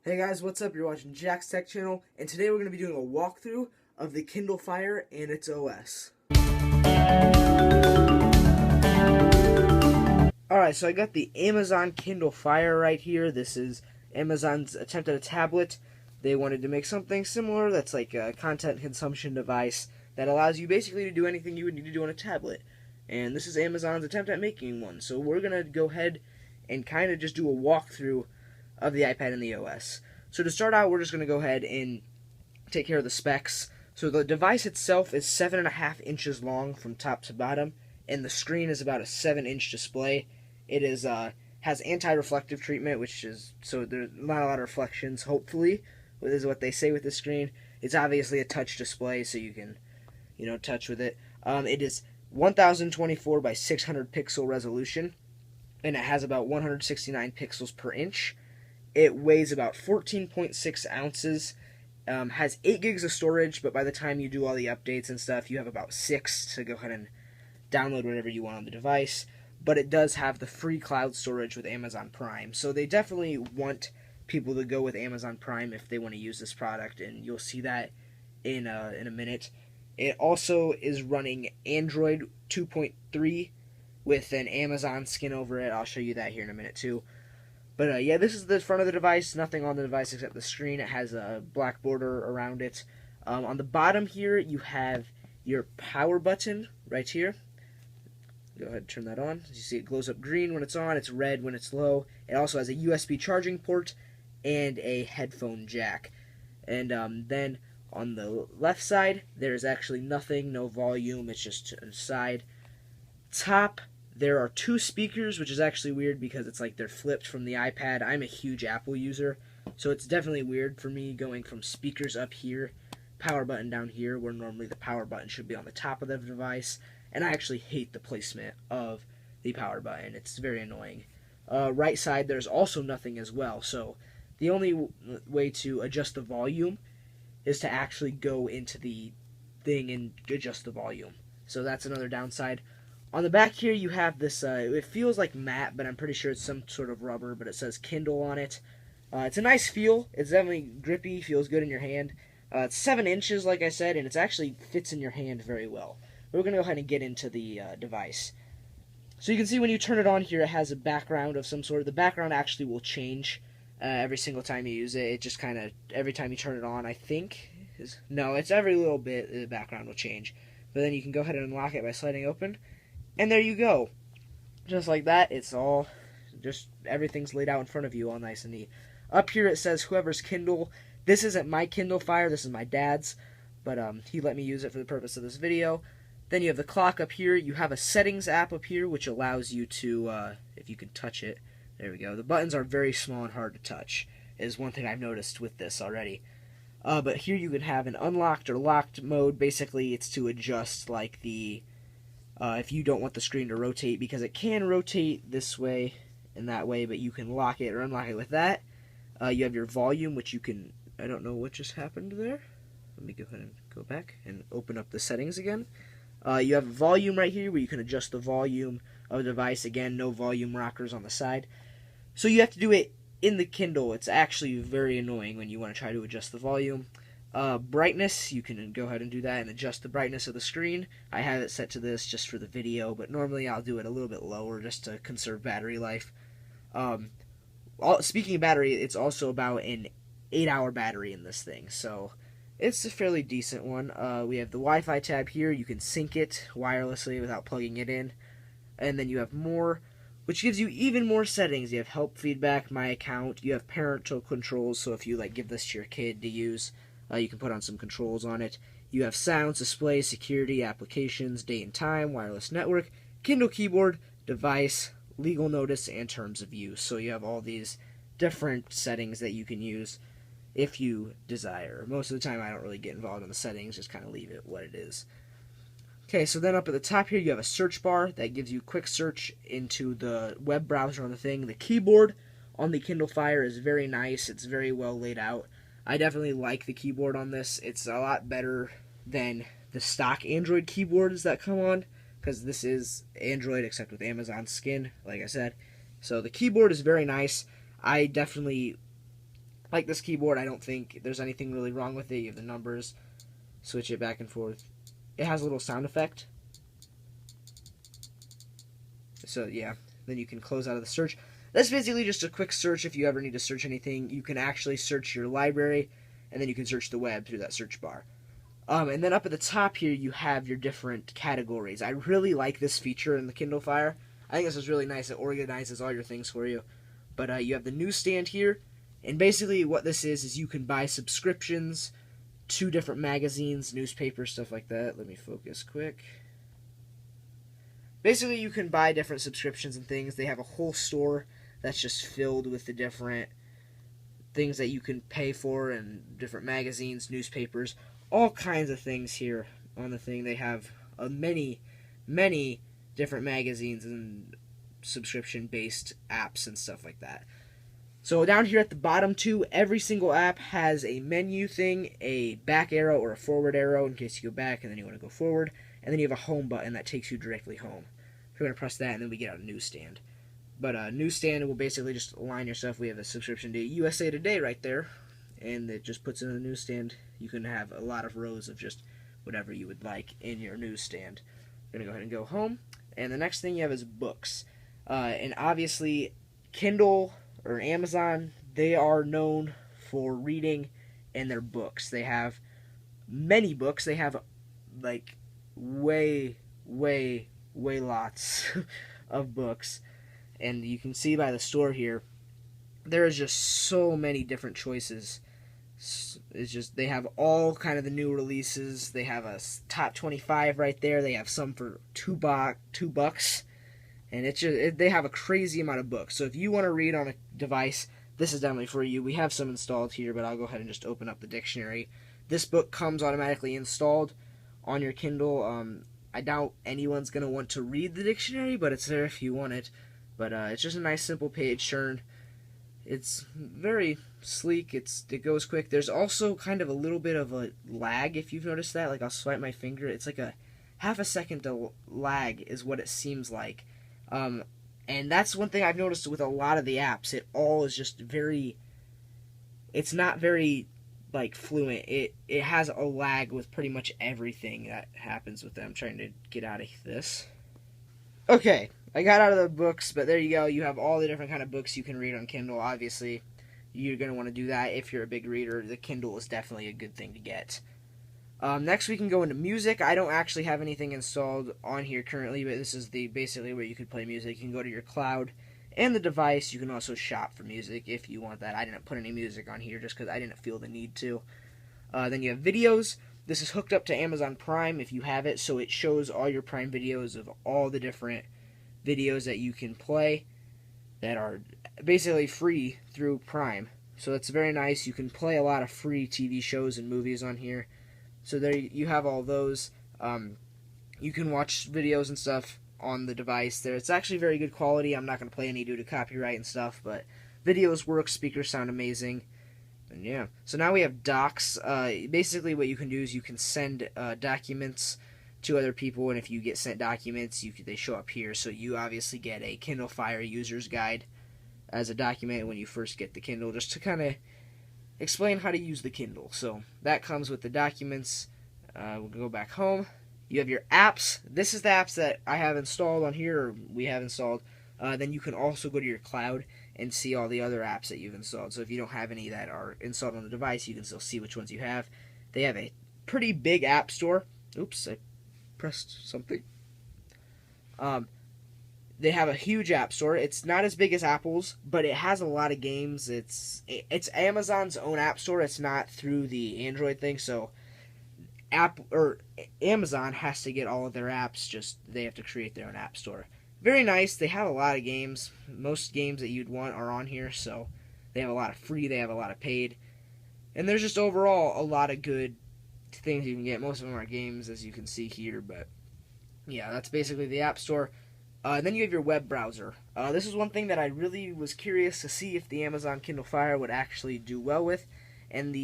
Hey guys, what's up? You're watching Jack's Tech Channel, and today we're going to be doing a walkthrough of the Kindle Fire and its OS. Alright, so I got the Amazon Kindle Fire right here. This is Amazon's attempt at a tablet. They wanted to make something similar that's like a content consumption device that allows you basically to do anything you would need to do on a tablet. And this is Amazon's attempt at making one. So we're going to go ahead and kind of just do a walkthrough of the iPad and the OS. So to start out, we're just going to go ahead and take care of the specs. So the device itself is 7.5 inches long from top to bottom, and the screen is about a 7-inch display. It is has anti-reflective treatment, which is so there's not a lot of reflections. Hopefully, this is what they say with the screen. It's obviously a touch display, so you can touch with it. It is 1024 by 600 pixel resolution, and it has about 169 pixels per inch. It weighs about 14.6 ounces, has 8 gigs of storage, but by the time you do all the updates and stuff, you have about 6 to go ahead and download whatever you want on the device. But it does have the free cloud storage with Amazon Prime, so they definitely want people to go with Amazon Prime if they want to use this product, and you'll see that in a minute. It also is running Android 2.3 with an Amazon skin over it. I'll show you that here in a minute too. But yeah, this is the front of the device. Nothing on the device except the screen. It has a black border around it. On the bottom here, you have your power button right here. Go ahead and turn that on. As you see, it glows up green when it's on. It's red when it's low. It also has a USB charging port and a headphone jack. And then on the left side, there's actually nothing, no volume. It's just to the side. Top, there are 2 speakers, which is actually weird because it's like they're flipped from the iPad. I'm a huge Apple user, so it's definitely weird for me going from speakers up here, power button down here, where normally the power button should be on the top of the device. And I actually hate the placement of the power button. It's very annoying. Right side, there's also nothing as well, so the only way to adjust the volume is to actually go into the thing and adjust the volume. So that's another downside. On the back here, you have this, it feels like matte, but I'm pretty sure it's some sort of rubber, but it says Kindle on it. It's a nice feel. It's definitely grippy, feels good in your hand. It's 7 inches, like I said, and it actually fits in your hand very well. We're going to go ahead and get into the device. So you can see when you turn it on here, it has a background of some sort. The background actually will change every single time you use it. It just kind of, every time you turn it on, I think, no, it's every little bit the background will change. But then you can go ahead and unlock it by sliding open. And there you go. Just like that, it's all, just everything's laid out in front of you all nice and neat. Up here it says whoever's Kindle. This isn't my Kindle Fire, this is my dad's. But he let me use it for the purpose of this video. Then you have the clock up here. You have a settings app up here, which allows you to, if you can touch it, there we go. The buttons are very small and hard to touch, is one thing I've noticed with this already. But here you can have an unlocked or locked mode. Basically, it's to adjust, like, the if you don't want the screen to rotate, because it can rotate this way and that way, but you can lock it or unlock it with that. You have your volume, which you can, I don't know what just happened there. Let me go ahead and go back and open up the settings again. You have volume right here where you can adjust the volume of the device. Again, no volume rockers on the side. So you have to do it in the Kindle. It's actually very annoying when you want to try to adjust the volume. Brightness, you can go ahead and do that and adjust the brightness of the screen. I have it set to this just for the video, but normally I'll do it a little bit lower just to conserve battery life. Speaking of battery, it's also about an 8-hour battery in this thing, so it's a fairly decent one. We have the Wi-Fi tab here. You can sync it wirelessly without plugging it in. And then you have more, which gives you even more settings. You have help, feedback, my account. You have parental controls, so if you give this to your kid to use, you can put on some controls on it. You have sounds, display, security, applications, date and time, wireless network, Kindle keyboard, device, legal notice, and terms of use. So you have all these different settings that you can use if you desire. Most of the time I don't really get involved in the settings, just kind of leave it what it is. Okay, so then up at the top here you have a search bar that gives you quick search into the web browser on the thing. The keyboard on the Kindle Fire is very nice. It's very well laid out. I definitely like the keyboard on this. It's a lot better than the stock Android keyboards that come on, because this is Android except with Amazon skin, like I said. So the keyboard is very nice. I definitely Like this keyboard, I don't think there's anything really wrong with it. You have the numbers, switch it back and forth. It has a little sound effect. So yeah, then you can close out of the search. That's basically just a quick search if you ever need to search anything. You can actually search your library, and then you can search the web through that search bar. And then up at the top here, you have your different categories. I really like this feature in the Kindle Fire. I think this is really nice. It organizes all your things for you. But you have the newsstand here, and basically what this is you can buy subscriptions to different magazines, newspapers, stuff like that. Let me focus quick. Basically, you can buy different subscriptions and things. They have a whole store that's just filled with the different things that you can pay for, and different magazines, newspapers, all kinds of things here on the thing. They have many different magazines and subscription-based apps and stuff like that. So down here at the bottom too, every single app has a menu thing, a back arrow or a forward arrow in case you go back and then you want to go forward, and then you have a home button that takes you directly home. So we're going to press that, and then we get out a newsstand. But newsstand will basically just align your stuff. We have a subscription to USA Today right there, and it just puts it in the newsstand. You can have a lot of rows of just whatever you would like in your newsstand. I'm going to go ahead and go home. And the next thing you have is books. And obviously, Kindle or Amazon, they are known for reading and their books. They have many books. They have like way lots of books. And you can see by the store here, there is just so many different choices. It's just, they have all kind of the new releases. They have a top 25 right there. They have some for $2. And it's just, they have a crazy amount of books. So if you want to read on a device, this is definitely for you. We have some installed here, but I'll go ahead and just open up the dictionary. This book comes automatically installed on your Kindle. I doubt anyone's going to want to read the dictionary, but it's there if you want it. But it's just a nice simple page turn. It's very sleek. It goes quick. There's also kind of a little bit of a lag, if you've noticed that. Like, I'll swipe my finger. It's like a half a second lag is what it seems like. And that's one thing I've noticed with a lot of the apps. It all is just very... It's not very, like, fluent. It has a lag with pretty much everything that happens with them. I'm trying to get out of this. Okay, I got out of the books, but there you go. You have all the different kind of books you can read on Kindle. Obviously, you're going to want to do that if you're a big reader. The Kindle is definitely a good thing to get. Next, we can go into music. I don't actually have anything installed on here currently, but this is basically where you could play music. You can go to your cloud and the device. You can also shop for music if you want that. I didn't put any music on here just because I didn't feel the need to. Then you have videos. This is hooked up to Amazon Prime if you have it, so it shows all your Prime videos of all the different videos that you can play that are basically free through Prime. So that's very nice. You can play a lot of free TV shows and movies on here. So there you have all those. You can watch videos and stuff on the device there. It's actually very good quality. I'm not going to play any due to copyright and stuff, but videos work, speakers sound amazing. And yeah, so now we have docs. Basically what you can do is you can send documents to other people, and if you get sent documents, they show up here. So you obviously get a Kindle Fire user's guide as a document when you first get the Kindle, just to kind of explain how to use the Kindle. So that comes with the documents. We'll go back home. You have your apps. This is the apps that I have installed on here, or we have installed. Then you can also go to your cloud and see all the other apps that you've installed. So if you don't have any that are installed on the device, you can still see which ones you have. They have a pretty big app store. Oops, I pressed something. They have a huge app store. It's not as big as Apple's, but it has a lot of games. It's Amazon's own app store. It's not through the Android thing, so Amazon has to get all of their apps. Just they have to create their own app store. Very nice. They have a lot of games. Most games that you'd want are on here, so they have a lot of free. They have a lot of paid, and there's just overall a lot of good things you can get. Most of them are games, as you can see here, but yeah, that's basically the app store. Then you have your web browser. This is one thing that I really was curious to see if the Amazon Kindle Fire would actually do well with, and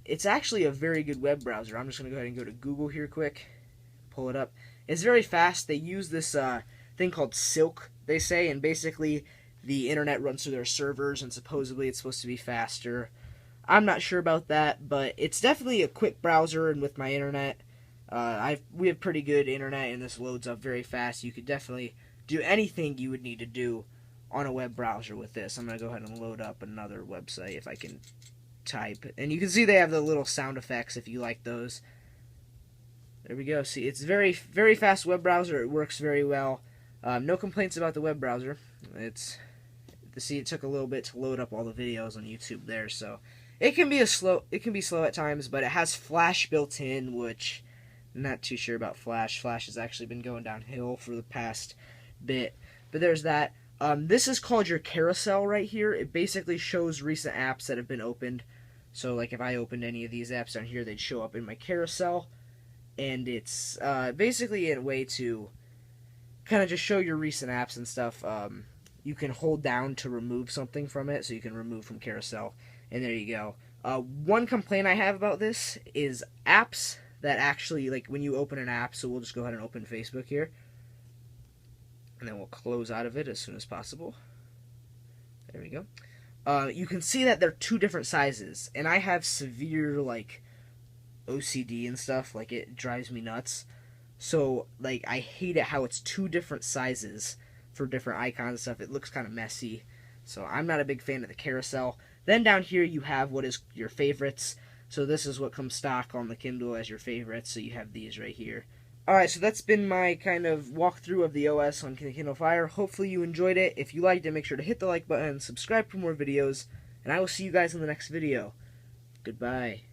it's actually a very good web browser. I'm just going to go ahead and go to Google here quick, pull it up. It's very fast. They use this thing called Silk, they say, and basically the internet runs through their servers, and supposedly it's supposed to be faster. I'm not sure about that, but it's definitely a quick browser, and with my internet, we have pretty good internet, and this loads up very fast. You could definitely do anything you would need to do on a web browser with this. I'm going to go ahead and load up another website if I can type. And you can see they have the little sound effects if you like those. There we go. See, it's very, very fast web browser. It works very well. No complaints about the web browser. See, it took a little bit to load up all the videos on YouTube there, so it can be slow at times, but it has Flash built in, which I'm not too sure about Flash. Flash has actually been going downhill for the past bit, but there's that. This is called your carousel right here. It basically shows recent apps that have been opened. So, like, if I opened any of these apps down here, they'd show up in my carousel. And it's basically a way to kind of just show your recent apps and stuff. You can hold down to remove something from it, so you can remove from carousel. And there you go. One complaint I have about this is apps that actually, like, when you open an app, so we'll just go ahead and open Facebook here. And then we'll close out of it as soon as possible. There we go. You can see that they're two different sizes, and I have severe, like, OCD and stuff. Like, it drives me nuts. So, like, I hate it how it's two different sizes for different icons and stuff. It looks kind of messy. So, I'm not a big fan of the carousel. Then down here you have what is your favorites. So, this is what comes stock on the Kindle as your favorites. So, you have these right here. Alright, so that's been my kind of walkthrough of the OS on the Kindle Fire. Hopefully you enjoyed it. If you liked it, make sure to hit the like button, subscribe for more videos, and I will see you guys in the next video. Goodbye.